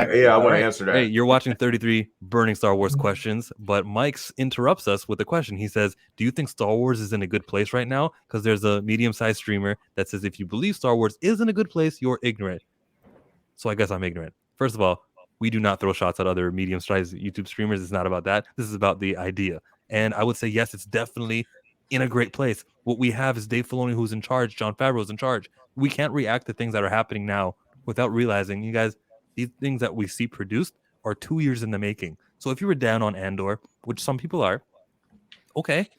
Yeah, I All want to right. answer that. Hey, you're watching 33 burning Star Wars questions, but Mike's interrupts us with a question. He says, do you think Star Wars is in a good place right now? Because there's a medium-sized streamer that says if you believe Star Wars is in a good place, you're ignorant. So I guess I'm ignorant. First of all, we do not throw shots at other medium-sized YouTube streamers. It's not about that. This is about the idea. And I would say, yes, it's definitely in a great place. What we have is Dave Filoni who's in charge, Jon Favreau's in charge. We can't react to things that are happening now without realizing, you guys, these things that we see produced are 2 years in the making. So if you were down on Andor, which some people are, okay,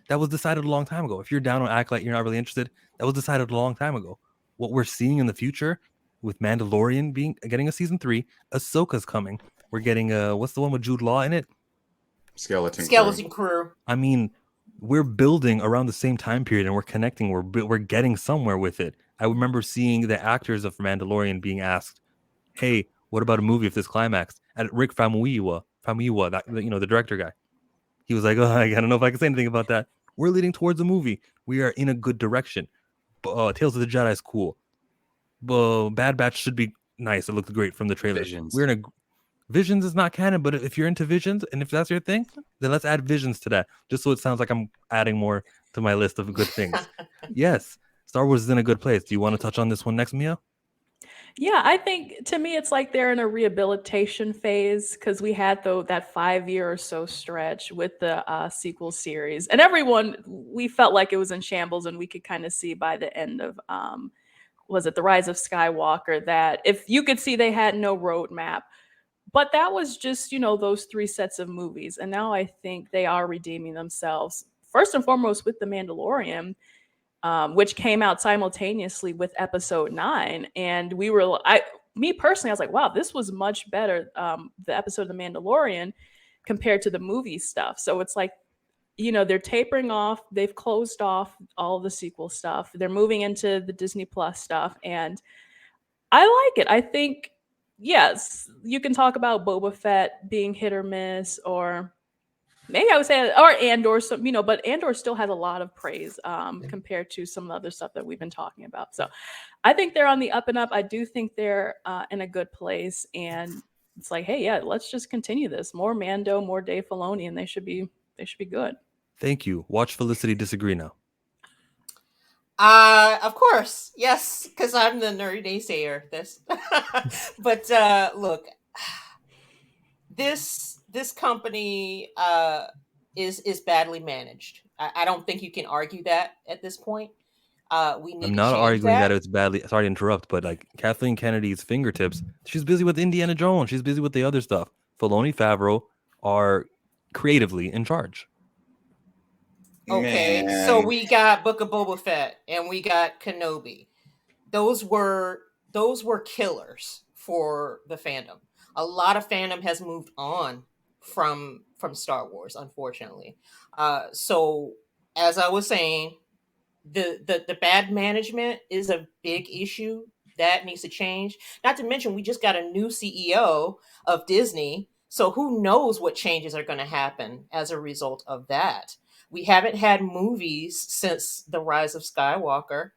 that was decided a long time ago. If you're down on Acolyte, you're not really interested, that was decided a long time ago. What we're seeing in the future with Mandalorian getting a season 3, Ahsoka's coming. We're getting what's the one with Jude Law in it? Skeleton Crew. I mean, we're building around the same time period and we're connecting. We're getting somewhere with it. I remember seeing the actors of Mandalorian being asked, "Hey, what about a movie if this climax?" And Rick Famuyiwa, that the director guy, he was like, "Oh, I don't know if I can say anything about that." We're leading towards a movie. We are in a good direction. Tales of the Jedi is cool. Bad Batch should be nice. It looked great from the trailer. Visions. We're in a Visions is not canon, but if you're into Visions and if that's your thing, then let's add Visions to that. Just so it sounds like I'm adding more to my list of good things. Yes, Star Wars is in a good place. Do you want to touch on this one next, Mia? Yeah, I think to me it's like they're in a rehabilitation phase because we had that 5 year or so stretch with the sequel series, and we felt like it was in shambles, and we could kind of see by the end of was it The Rise of Skywalker that if you could see they had no roadmap. But that was just, those 3 sets of movies. And now I think they are redeeming themselves. First and foremost with The Mandalorian, which came out simultaneously with Episode 9. And me personally, I was like, wow, this was much better, the episode of The Mandalorian compared to the movie stuff. So it's like, they're tapering off. They've closed off all the sequel stuff. They're moving into the Disney Plus stuff. And I like it. I think, yes, you can talk about Boba Fett being hit or miss, or maybe I would say, or Andor, but Andor still has a lot of praise compared to some of the other stuff that we've been talking about. So I think they're on the up and up. I do think they're in a good place, and it's like, hey, yeah, let's just continue this. More Mando, more Dave Filoni, and they should be good. Thank you. Watch Felicity disagree now. Of course, yes, because I'm the nerdy naysayer. But look, this company is badly managed. I don't think you can argue that at this point. We need. I'm not to arguing that it's badly. Sorry to interrupt, but like Kathleen Kennedy's fingertips, she's busy with Indiana Jones. She's busy with the other stuff. Filoni, Favreau are creatively in charge. Okay, Man. so we got Book of Boba Fett and we got Kenobi. Those were killers for the fandom. A lot of fandom has moved on from Star Wars, unfortunately. So as I was saying, the bad management is a big issue that needs to change. Not to mention, we just got a new CEO of Disney, so who knows what changes are going to happen as a result of that. We haven't had movies since The Rise of Skywalker,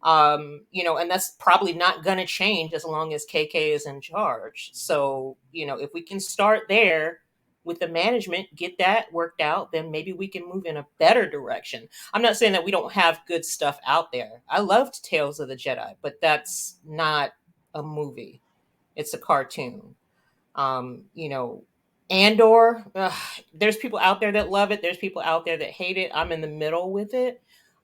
and that's probably not going to change as long as KK is in charge. So, if we can start there with the management, get that worked out, then maybe we can move in a better direction. I'm not saying that we don't have good stuff out there. I loved Tales of the Jedi, but that's not a movie. It's a cartoon. Andor, there's people out there that love it. There's people out there that hate it. I'm in the middle with it.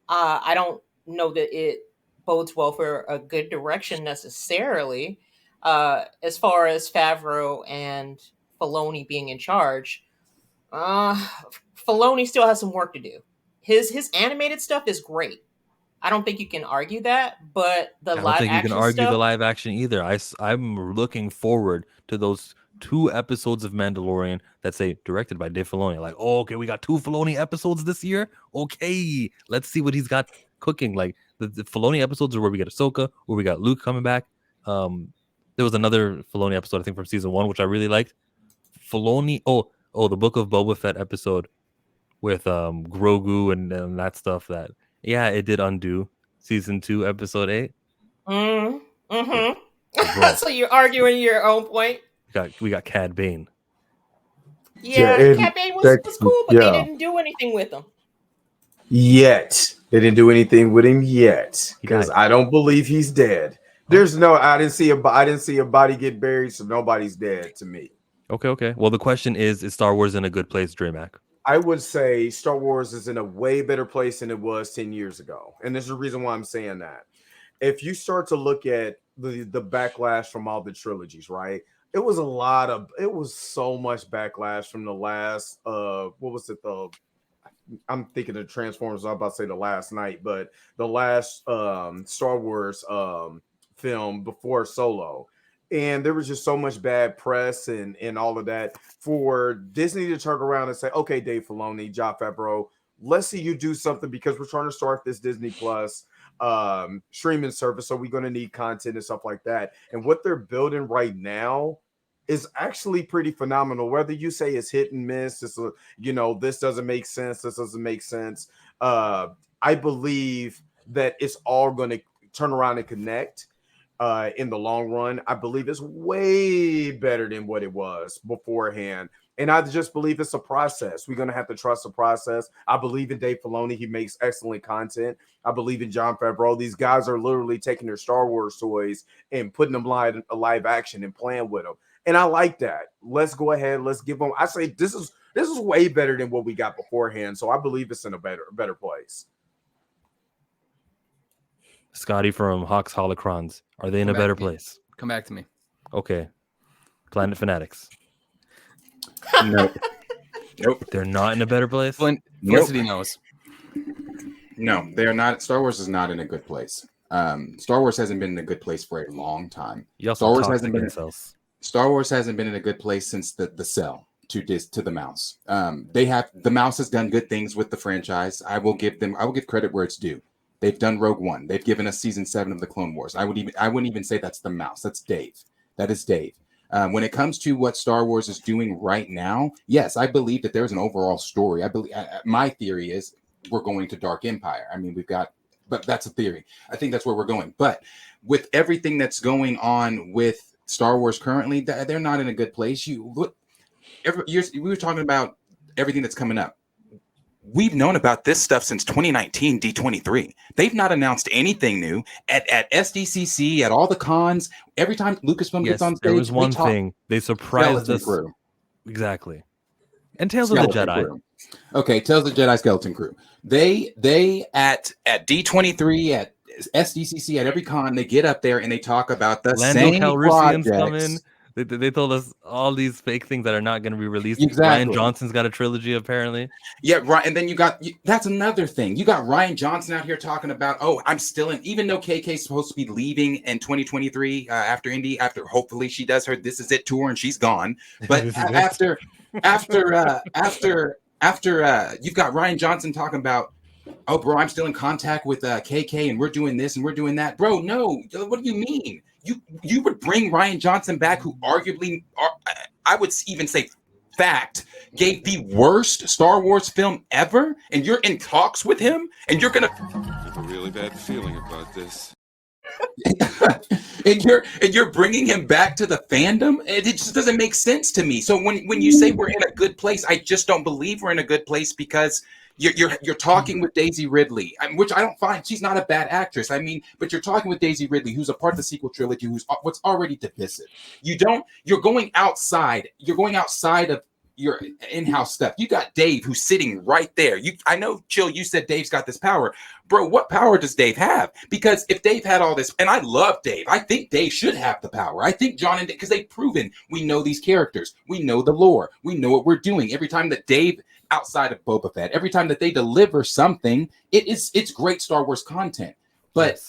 I don't know that it bodes well for a good direction necessarily. As far as Favreau and Filoni being in charge, Filoni still has some work to do. His animated stuff is great. I don't think you can argue that, but I don't think you can argue the live action either. I'm looking forward to those 2 episodes of Mandalorian that say directed by Dave Filoni. Like, oh, okay, we got 2 Filoni episodes this year. Okay, let's see what he's got cooking. Like the Filoni episodes are where we get Ahsoka, where we got Luke coming back. There was another Filoni episode I think from season 1 which I really liked. Filoni, the Book of Boba Fett episode with Grogu and that stuff. That it did undo season 2 episode 8. Mm-hmm. So you're arguing your own point. We got Cad Bane. Yeah, and Cat Bane was cool, but they didn't do anything with him. Yet. They didn't do anything with him yet. He Because died. I don't believe he's dead. There's no, I didn't see a body get buried, so nobody's dead to me. Okay. Well, the question is Star Wars in a good place, DreamHack? I would say Star Wars is in a way better place than it was 10 years ago. And this is the reason why I'm saying that. If you start to look at the backlash from all the trilogies, right? It was so much backlash from the last, what was it? I'm thinking of Transformers. I'm about to say the last night, but the last Star Wars film before Solo. And there was just so much bad press and all of that for Disney to turn around and say, okay, Dave Filoni, Jon Favreau, let's see you do something because we're trying to start this Disney Plus streaming service. So we're going to need content and stuff like that. And what they're building right now is actually pretty phenomenal. Whether you say it's hit and miss, this doesn't make sense. This doesn't make sense. I believe that it's all going to turn around and connect. In the long run, I believe it's way better than what it was beforehand. And I just believe it's a process. We're going to have to trust the process. I believe in Dave Filoni. He makes excellent content. I believe in Jon Favreau. These guys are literally taking their Star Wars toys and putting them live action and playing with them. And I like that. Let's go ahead. Let's give them. I say this is way better than what we got beforehand. So I believe it's in a better place. Scotty from Hawks Holocrons. Are they in a better place? Come back to me. Okay. Planet Fanatics. Nope. They're not in a better place? Felicity knows. No, they are not. Star Wars is not in a good place. Star Wars hasn't been in a good place for a long time. Star Wars hasn't been in a good place since the Cell to the Mouse. The Mouse has done good things with the franchise. I will give credit where it's due. They've done Rogue One. They've given us season 7 of the Clone Wars. I wouldn't even say that's the Mouse. That's Dave. That is Dave. When it comes to what Star Wars is doing right now, yes, I believe that there's an overall story. My theory is we're going to Dark Empire. I mean, but that's a theory. I think that's where we're going. But with everything that's going on with Star Wars currently, they're not in a good place. We were talking about everything that's coming up. We've known about this stuff since 2019 D23. They've not announced anything new at SDCC, at all the cons. Every time Lucasfilm gets on stage, there was one thing. They surprised us. Crew. Exactly. And Tales of the Jedi. Crew. Okay, Tales of the Jedi Skeleton Crew. They at D23, at SDCC, at every con, they get up there and they talk about the Lando same Calrissian's projects. coming. They told us all these fake things that are not going to be released. Exactly. Rian Johnson's got a trilogy, apparently. Yeah, right. And then that's another thing. You got Rian Johnson out here talking about, I'm still in, even though KK's supposed to be leaving in 2023 after Indy, after hopefully she does her This Is It tour and she's gone. But after you've got Rian Johnson talking about, bro, I'm still in contact with KK and we're doing this and we're doing that. Bro, no. What do you mean? You would bring Rian Johnson back, who arguably, I would even say, gave the worst Star Wars film ever, and you're in talks with him, and you're gonna I have a really bad feeling about this. and you're bringing him back to the fandom. It just doesn't make sense to me. So when you say we're in a good place, I just don't believe we're in a good place because you're talking with Daisy Ridley, which I don't find. She's not a bad actress. I mean, but you're talking with Daisy Ridley, who's a part of the sequel trilogy, who's what's already divisive. You're going outside. You're going outside of your in-house stuff. You got Dave, who's sitting right there. I know, Chill, you said Dave's got this power. Bro, what power does Dave have? Because if Dave had all this, and I love Dave, I think Dave should have the power. I think John and Dave, because they've proven we know these characters. We know the lore. We know what we're doing. Every time that Dave, outside of Boba Fett, every time that they deliver something, it's great Star Wars content. But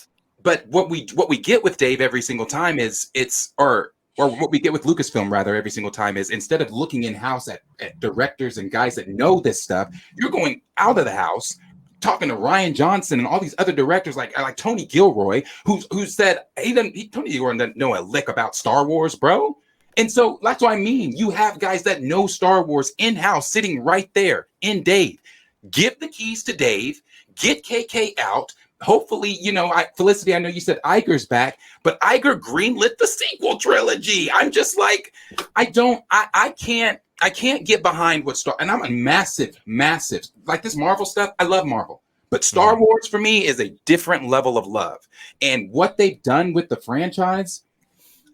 what we get with Dave every single time is or what we get with Lucasfilm rather every single time is, instead of looking in-house at directors and guys that know this stuff, you're going out of the house talking to Rian Johnson and all these other directors like Tony Gilroy, who said Tony Gilroy doesn't know a lick about Star Wars, bro. And so that's what I mean. You have guys that know Star Wars in-house sitting right there in Dave. Give the keys to Dave, get KK out, hopefully, Felicity, I know you said Iger's back, but Iger greenlit the sequel trilogy. I'm just like, I can't get behind what and I'm a massive, like this Marvel stuff. I love Marvel, but Star Wars for me is a different level of love. And what they've done with the franchise,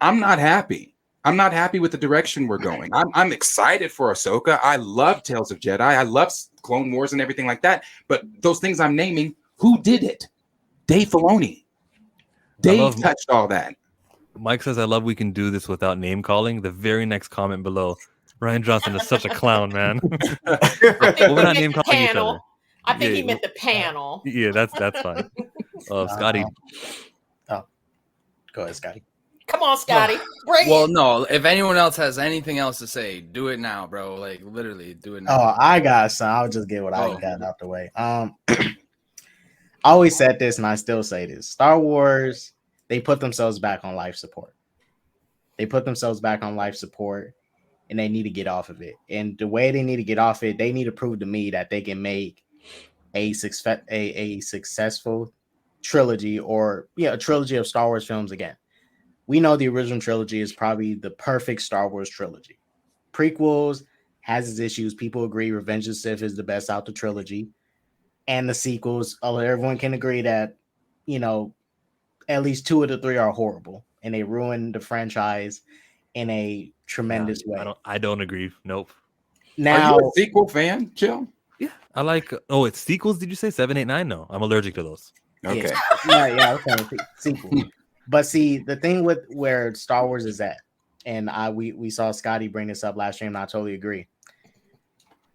I'm not happy. I'm not happy with the direction we're going. I'm excited for Ahsoka. I love Tales of Jedi. I love Clone Wars and everything like that. But those things I'm naming, who did it? Dave Filoni. Dave touched all that. Mike says, I love we can do this without name calling. The very next comment below, Ryan Johnson is such a clown, man. We're not name calling each other. I think he meant the panel. Yeah, that's fine. Scotty. Go ahead, Scotty. Come on, Scotty. Bring Well, it. no. If anyone else has anything else to say, do it now, bro. Like literally, do it now. Oh, I got some. I'll just get what I got out the way. I always said this, and I still say this: Star Wars, they put themselves back on life support. And they need to get off of it. And the way they need to get off it, they need to prove to me that they can make a successful trilogy, or a trilogy of Star Wars films again. We know the original trilogy is probably the perfect Star Wars trilogy. Prequels has its issues. People agree Revenge of the Sith is the best out the trilogy. And the sequels, everyone can agree that, at least 2 of the 3 are horrible. And they ruin the franchise in a tremendous way. I don't agree. Nope. Now, are you a sequel fan, Jill? Yeah. I like, it's sequels, did you say? 7, 8, 9? No, I'm allergic to those. Okay. Yeah, okay. Sequel. But see, the thing with where Star Wars is at, and we saw Scotty bring this up last stream, and I totally agree.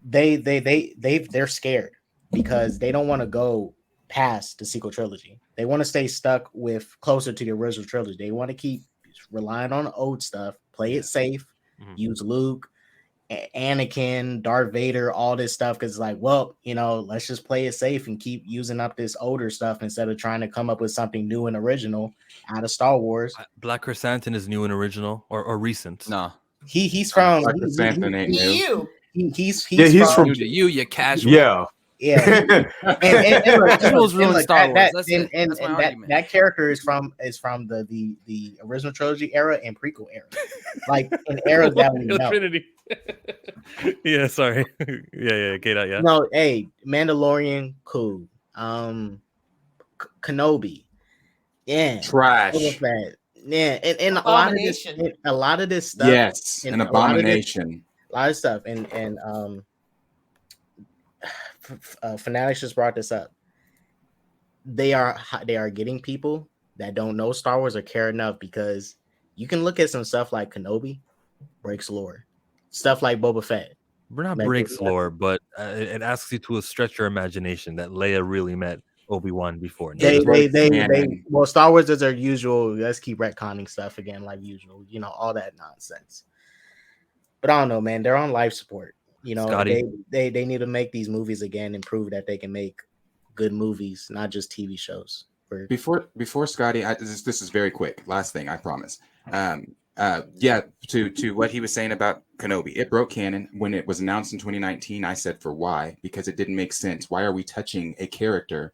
They're scared because they don't want to go past the sequel trilogy. They want to stay stuck with closer to the original trilogy. They want to keep relying on the old stuff, play it safe, use Luke, Anakin, Darth Vader, all this stuff, because it's like, well, let's just play it safe and keep using up this older stuff instead of trying to come up with something new and original out of Star Wars. Black Chrysanthemum is new and original or recent. No, he's from Black Chrysanthemum ain't new. He's from you casual. Yeah. Yeah, Casual's ruined Star Wars. That character is from the original trilogy era and prequel era, like an era that we know. Trinity. Yeah, sorry. yeah, get out. Yeah. No, hey, Mandalorian, cool. Kenobi, yeah, Trash. Yeah, and a lot of this stuff. Yes, an abomination. A lot of stuff, and Fanatics just brought this up. They are getting people that don't know Star Wars or care enough, because you can look at some stuff like Kenobi breaks lore, stuff like Boba Fett. We're not breaks lore, but it asks you to stretch your imagination that Leia really met Obi-Wan before. Well, Star Wars is their usual. Let's keep retconning stuff again, like usual. All that nonsense. But I don't know, man. They're on life support. Scotty. They need to make these movies again and prove that they can make good movies, not just TV shows. Before Scotty, this is very quick. Last thing, I promise. To what he was saying about Kenobi, it broke canon when it was announced in 2019. I said, for why? Because it didn't make sense. Why are we touching a character?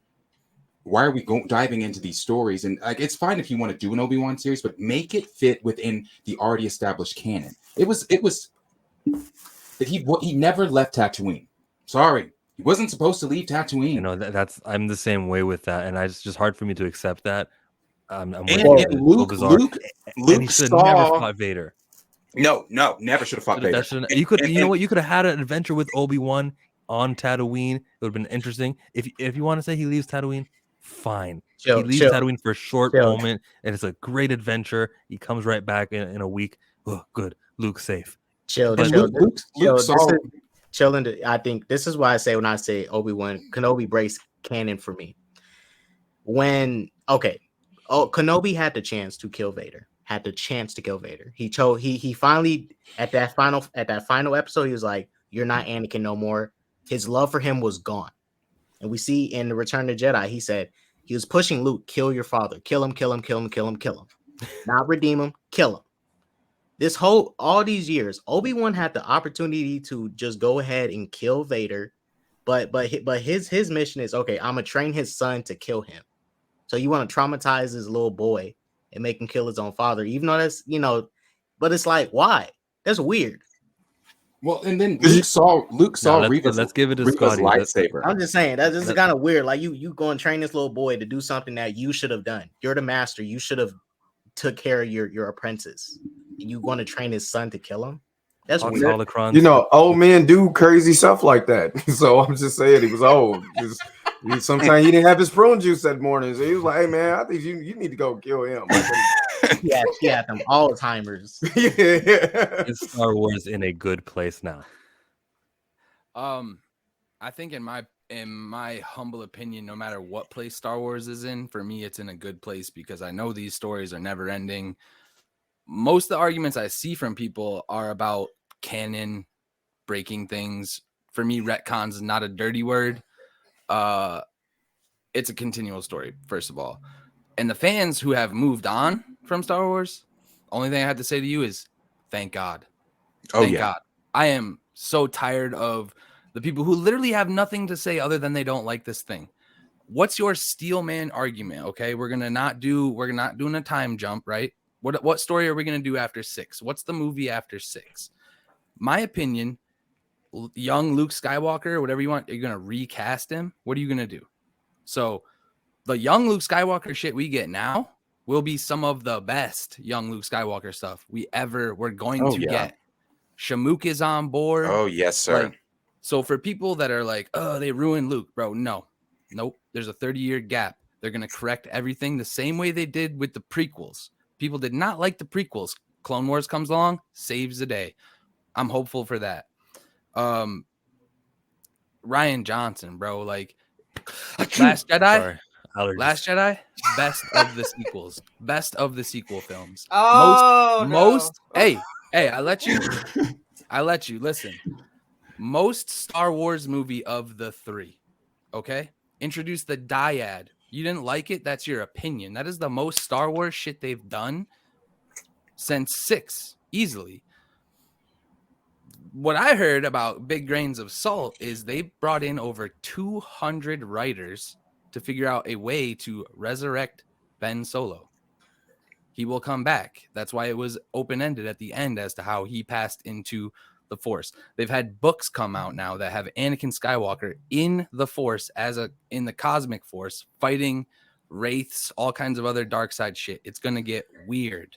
Why are we diving into these stories? And it's fine if you want to do an Obi-Wan series, but make it fit within the already established canon. It was that he never left Tatooine. Sorry, he wasn't supposed to leave Tatooine. That's I'm the same way with that, and it's just hard for me to accept that. Luke should never fought Vader. No, never should have fought Vader. You could have had an adventure with Obi-Wan on Tatooine. It would have been interesting. If you want to say he leaves Tatooine, fine. He leaves Tatooine for a short moment, and it's a great adventure. He comes right back in a week. Oh, good. Luke's safe. Chill. I think this is why I say when I say Obi-Wan, Kenobi breaks canon for me. Kenobi had the chance to kill Vader. He finally at that final episode, he was like, "You're not Anakin no more." His love for him was gone. And we see in the Return of the Jedi, he said he was pushing Luke, kill your father, kill him. Not redeem him, kill him. All these years, Obi-Wan had the opportunity to just go ahead and kill Vader, but his mission is, okay, I'm gonna train his son to kill him. So you want to traumatize this little boy and make him kill his own father, even though that's, but it's like, why? That's weird. Well, and then Luke saw let's give it to Reva's Scotty. lightsaber. I'm just saying that this is kind of weird. Like you go and train this little boy to do something that you should have done. You're the master. You should have took care of your apprentice. And you want to train his son to kill him? That's weird. Holocrons. Old men do crazy stuff like that. So I'm just saying he was old. Sometimes he didn't have his prune juice that morning. So he was like, hey man, I think you need to go kill him. Yeah, them Alzheimer's. Is Star Wars in a good place now? I think in my humble opinion, no matter what place Star Wars is in, for me, it's in a good place because I know these stories are never ending. Most of the arguments I see from people are about canon breaking things. For me, retcons is not a dirty word. It's a continual story, first of all. And the fans who have moved on from Star Wars, only thing I have to say to you is thank God. Thank God. I am so tired of the people who literally have nothing to say other than they don't like this thing. What's your Steelman argument? Okay, we're not doing a time jump, right? What story are we going to do after 6? What's the movie after 6? My opinion, young Luke Skywalker, whatever you want, you're going to recast him. What are you going to do? So the young Luke Skywalker shit we get now will be some of the best young Luke Skywalker stuff we're going to get. Shamook is on board. Oh, yes, sir. So for people that are like, oh, they ruined Luke, bro. Nope. There's a 30-year gap. They're going to correct everything the same way they did with the prequels. People did not like the prequels. Clone Wars comes along, saves the day. I'm hopeful for that. Ryan Johnson, bro, like Last Jedi, best of the sequels, best of the sequel films. Hey, I let you listen. Most Star Wars movie of the 3, okay? Introduce the dyad. You didn't like it? That's your opinion. That is the most Star Wars shit they've done since 6, easily. What I heard about Big Grains of Salt is they brought in over 200 writers to figure out a way to resurrect Ben Solo. He will come back. That's why it was open-ended at the end as to how he passed into the Force. They've had books come out now that have Anakin Skywalker in the Force in the cosmic Force fighting wraiths, all kinds of other dark side shit. It's going to get weird.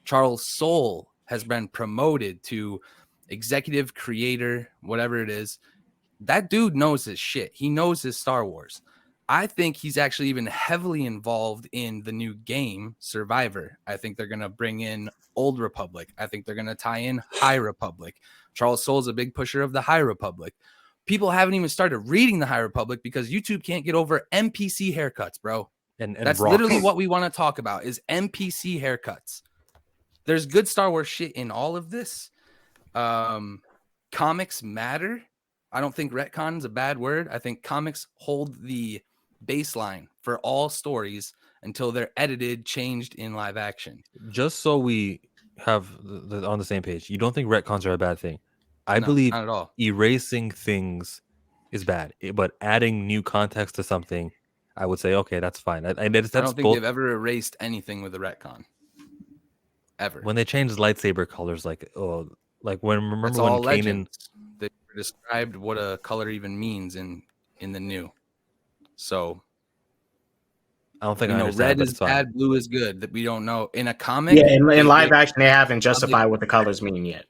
Charles Soule has been promoted to executive creator, whatever it is. That dude knows his shit. He knows his Star Wars. I think he's actually even heavily involved in the new game, Survivor. I think they're going to bring in Old Republic. I think they're going to tie in High Republic. Charles Soule's a big pusher of the High Republic. People haven't even started reading the High Republic because YouTube can't get over NPC haircuts, bro. And that's literally what we want to talk about is NPC haircuts. There's good Star Wars shit in all of this. Comics matter. I don't think retcon is a bad word. I think comics hold the baseline for all stories until they're edited, changed in live action. Just so we have on the same page, you don't think retcons are a bad thing? I believe not at all. Erasing things is bad, but adding new context to something, I would say, okay, that's fine. I don't think they've ever erased anything with a retcon. Ever. When they changed lightsaber colors, like when Kanan legends. They described what a color even means in the new. So I don't think I understand. Red is bad, blue is good. That we don't know in a comic. Yeah, in live action, they haven't justified what the colors mean yet.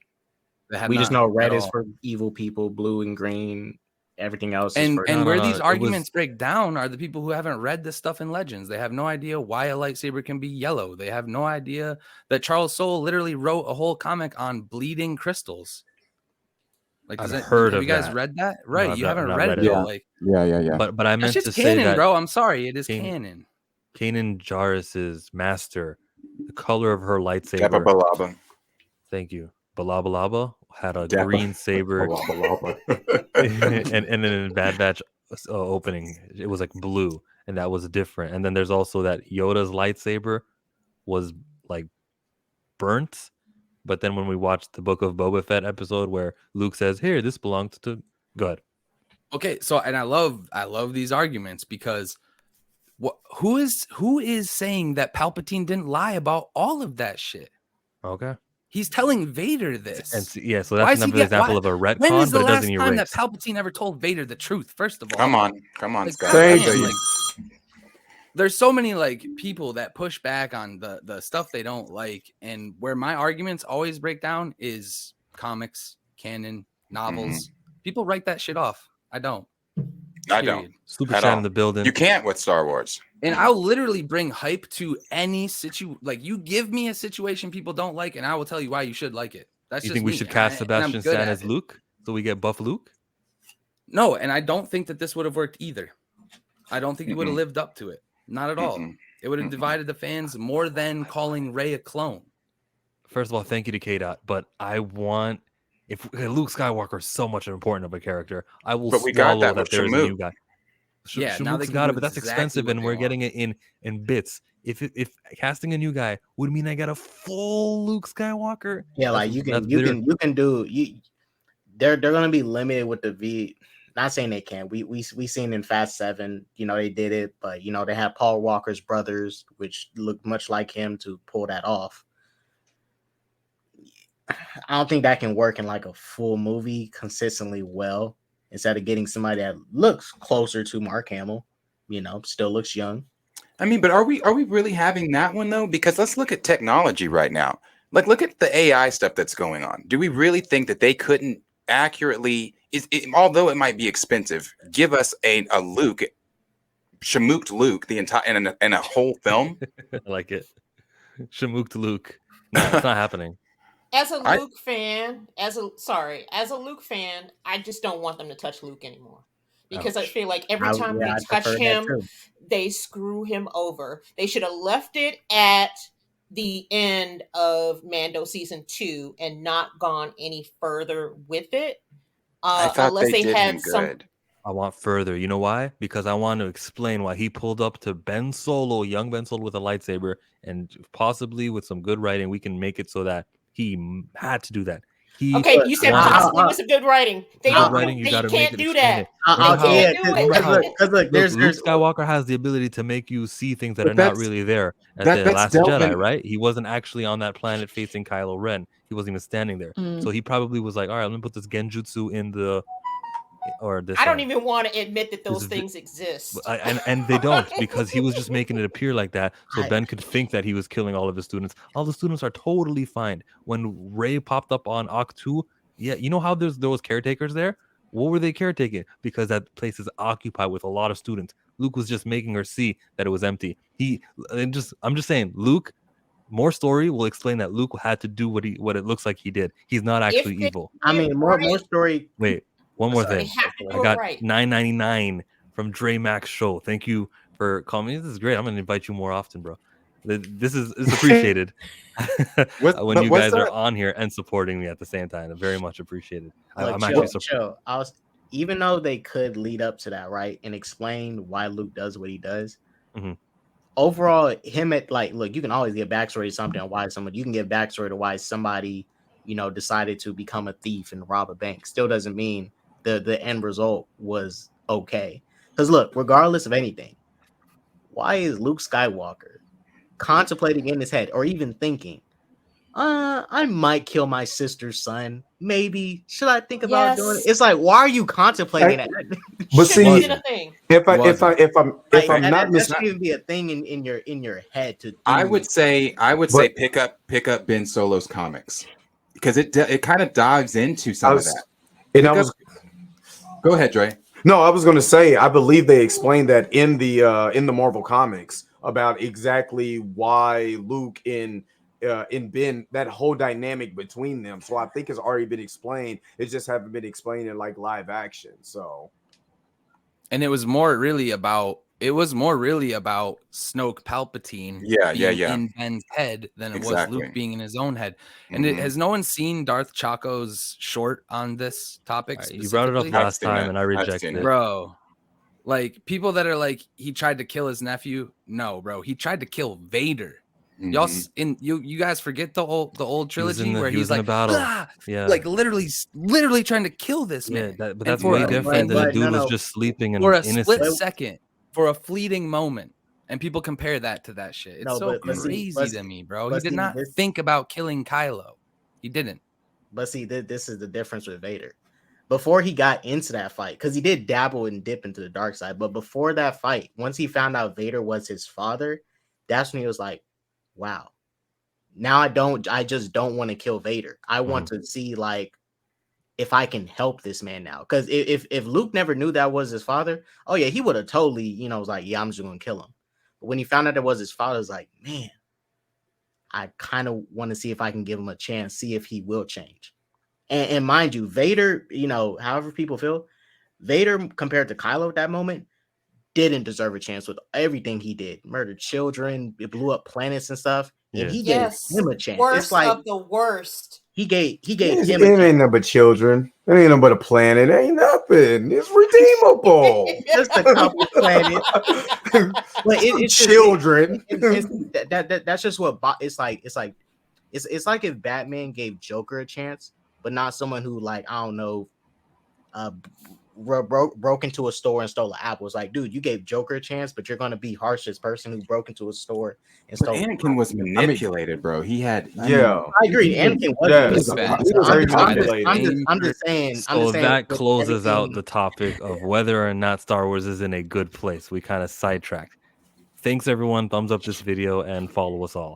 We just know red is for evil people, blue and green. Everything else is for... And where these arguments break down are the people who haven't read this stuff in Legends. They have no idea why a lightsaber can be yellow. They have no idea that Charles Soule literally wrote a whole comic on bleeding crystals. Like, have you guys read that? Right, no, you haven't read it. Yeah. Like, Yeah. But I meant to say canon, that, bro. I'm sorry, it is canon. Kanan Jarrus's master, the color of her lightsaber. Kappa Balaba. Thank you. Balabalaba had a green saber, and then in Bad Batch opening, it was like blue, and that was different. And then there's also that Yoda's lightsaber was like burnt. But then when we watched the Book of Boba Fett episode where Luke says, "Here, this belongs to God." Okay, so and I love these arguments because Who is saying that Palpatine didn't lie about all of that shit? Okay. He's telling Vader this. And yeah, so Why that's is he another example of a when retcon, is the but it last doesn't time that erase. Palpatine ever told Vader the truth? First of all, Come on, Like, Scott. Thank I feel you. there's so many like people that push back on the stuff they don't like, and where my arguments always break down is comics, canon, novels. People write that shit off. I don't. I don't. Period. Super At chat all. in the building. You can't with Star Wars. And I'll literally bring hype to any like you give me a situation people don't like, and I will tell you why you should like it. That's You just think we me, should and I- cast and I'm Sebastian good Stan at as it. Luke so we get buff Luke? No, and I don't think that this would have worked either. I don't think he would have lived up to it. Not at all. It would have divided the fans more than calling Rey a clone. First of all, thank you to K-Dot, but I want Luke Skywalker is so much important of a character. I will But we got swallow that that with there is a Shamook. new guy. Yeah, now they Shamook's can got do it, but that's exactly expensive, what and they we're want. getting it in bits. If casting a new guy would mean I got a full Luke Skywalker. Yeah, like you can do you. They're gonna be limited with the V. Not saying they can. We seen in Fast 7, you know, they did it, but you know they had Paul Walker's brothers, which looked much like him to pull that off. I don't think that can work in like a full movie consistently well. Instead of getting somebody that looks closer to Mark Hamill, you know, still looks young. I mean, but are we really having that one though? Because let's look at technology right now. Like, look at the AI stuff that's going on. Do we really think that they couldn't accurately, although it might be expensive, give us a Luke, Shamooked Luke, the entire in a whole film? I like it. Shamooked Luke. No, it's not happening. As a Luke fan, as a Luke fan, I just don't want them to touch Luke anymore. Because I feel like every time they touch him, they screw him over. They should have left it at the end of Mando season 2 and not gone any further with it. I thought unless they did had him some. good. I want further. You know why? Because I want to explain why he pulled up to Ben Solo, young Ben Solo with a lightsaber, and possibly with some good writing, we can make it so that he had to do that. Okay, you said possibly with some good writing. They good don't. writing, you They gotta can't make it do explain that. it. Because look, there's Luke Skywalker has the ability to make you see things that But are not that's- really there at that's the Last Jedi, delving- right? He wasn't actually on that planet facing Kylo Ren. He wasn't even standing there. So he probably was like, all right, let me put this Genjutsu in the or this. I don't even want to admit that those this- things exist. And they don't, because he was just making it appear like that so Ben could think that he was killing all of his students. All the students are totally fine. When Rey popped up on Ahch-To, yeah, you know how there was caretakers there? What were they caretaking? Because that place is occupied with a lot of students. Luke was just making her see that it was empty. I'm just saying, Luke, more story will explain that Luke had to do what it looks like he did. He's not actually evil. I mean, more story. Wait, one more Sorry. thing. They have to I go got right. $9.99 from Dre Max Show. Thank you for calling me. This is great. I'm gonna invite you more often, bro. This is appreciated when you guys are on here and supporting me at the same time. Very much appreciated. I'm actually surprised. Even though they could lead up to that, right, and explain why Luke does what he does. Overall, look, you can always get backstory to something on why you can get backstory to why somebody, you know, decided to become a thief and rob a bank. Still doesn't mean the end result was okay. Because look, regardless of anything, why is Luke Skywalker contemplating in his head or even thinking, I might kill my sister's son. Maybe should I think about doing it? It's like, why are you contemplating that? But see, if I'm not that shouldn't even be a thing in your head to do. I would say pick up Ben Solo's comics, because it kind of dives into some of that. Go ahead, Dre. No, I was going to say, I believe they explained that in the Marvel comics about exactly why Luke in Ben, that whole dynamic between them. So I think it's already been explained. It just haven't been explained in like live action. So, and it was more really about Snoke Palpatine in Ben's head than it was Luke being in his own head. And has no one seen Darth Chaco's short on this topic? You brought it up last time and I rejected it. Bro, like people that are like, he tried to kill his nephew. No, bro, he tried to kill Vader. Y'all you guys forget the old trilogy where he was like, battle. Like literally trying to kill this man. But that's way different than the dude was just sleeping and for a innocent. split second, for a fleeting moment. And people compare that to that shit. It's No, so but see, crazy to me, bro. He but did see, not this- think about killing Kylo. He didn't. But see, this is the difference with Vader. Before he got into that fight, because he did dabble and dip into the dark side, but before that fight, once he found out Vader was his father, that's when he was like, wow. Now I just don't want to kill Vader. I want to see like if I can help this man now. Because if Luke never knew that was his father, oh yeah, he would have totally, was like, yeah, I'm just gonna kill him. But when he found out it was his father, it's like, man, I kind of want to see if I can give him a chance, see if he will change. And mind you, Vader, however people feel, Vader compared to Kylo at that moment didn't deserve a chance with everything he did. Murdered children, it blew up planets and stuff. And he Yes. gave him a chance. Worst It's like of the worst. he gave It him a ain't chance. nothing but children. It ain't nothing but a planet. It ain't nothing. It's redeemable. Just a couple planets. But it's just- children. that's just what it's like. It's like if Batman gave Joker a chance, but not someone who, like, I don't know, broke into a store and stole an apple. It's like, dude, you gave Joker a chance, but you're gonna be harsh as person who broke into a store and But stole. Anakin was manipulated, bro. He had. Yeah. I agree. Anakin was. Yeah. He was bad. He was very I'm manipulated. just saying. So that closes out everything- the topic of whether or not Star Wars is in a good place. We kind of sidetracked. Thanks everyone. Thumbs up this video and follow us all.